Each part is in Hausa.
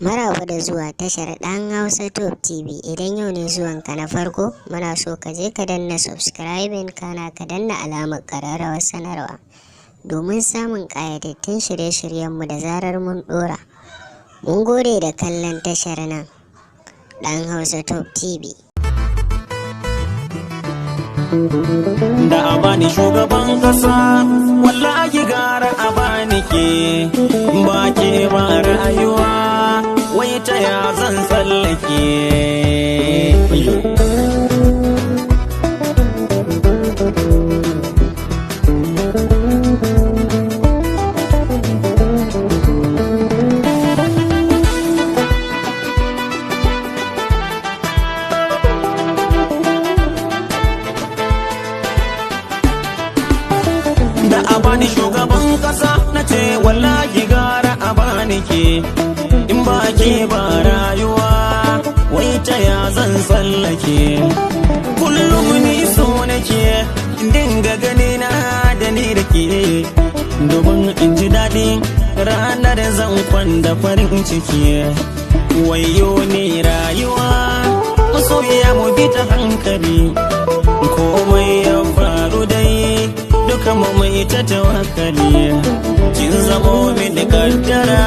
Maraba da zuwa tashar ɗan Hausa Top TV. Idan yau ne zuwanka na farko, muna so ka je ka danna subscribing kana ka danna alamar ƙararrawar sanarwa domin samun ƙayatattun shirye-shiryenmu da zarar mun ɗora. Mun gode da kallon tashar nan, ɗan Hausa Top TV. Da a bani shugaban kasa, wallahi gara a bani ke, ba ke ba rayuwa, wai ta ya zan tsallake. Da a bani shugaban kasa, na ce wallahi gara a bani ke, in ba ke ba rayuwa, wai ta ya zan tsallake. Kullum ni so nake dinga gani na da ni da ke, domin in ji daɗi ranar zan kwanda farin ciki. Wayo ne rayuwa, masoyiya mu bi ta hankali, komai ya faru dai duka mu mai ta tawakkali. Kin zamo mini kaddara,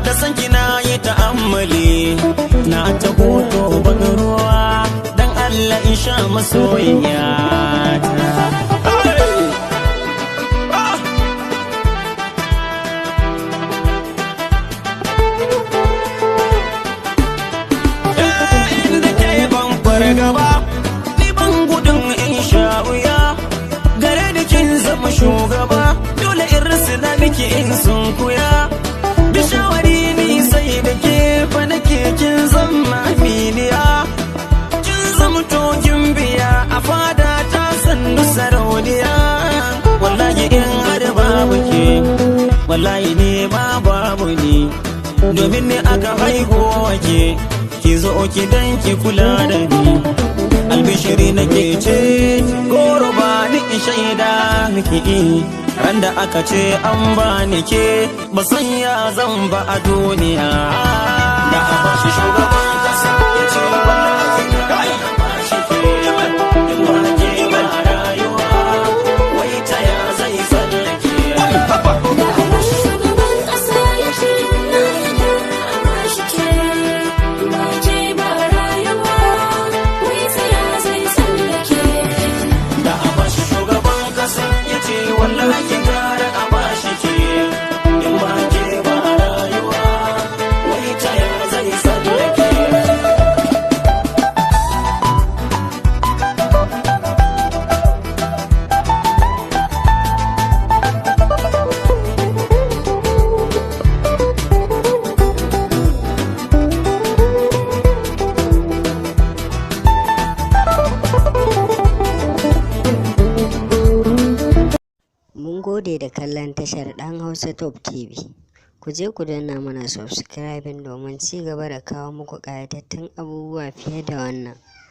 da san kina yi ta'ammali, na ta hoto ban ruwa dan Allah in sha masoyiya ta. Inda ke ban fargaba, ni ban gudun in sha wuya, gare da kin zama shugaba, dole in risina miki in sunkuya. Da shawari ni sai da ke fa nake kin zama aminiya, kin zama togin biya a fada ta sannu sarauniya. Wallahi in har babu ke, wallahi ne ma babu ni, domin ne aka haihu ke, ki zo ki dan ki kula da ni. Albishiri nake ce goro ba ni in shaida miki, ran da aka ce an bani ke, ba san ya zan ba a duniya. Da a bashi shugaban kasa, ya ce wallahi kai a bashi ke, in ba ke ba rayuwa, wai ta ya zai tsallake. Da a bashi shugaban kasa, ya ce wallahi gara a bashi ke, ba ke ba rayuwa, wai ta ya zai tsallake. Da a bashi shugaban kasa, ya ce wallahi gara a bashi ke, in ba ke ba rayuwa, wai ta ya zai tsallake. Mun gode da kallon tashar ɗan Hausa Top TV. Ku je ku danna mana subscribing domin ci gaba da kawo muku ƙayatattun abubuwa fiye da wannan.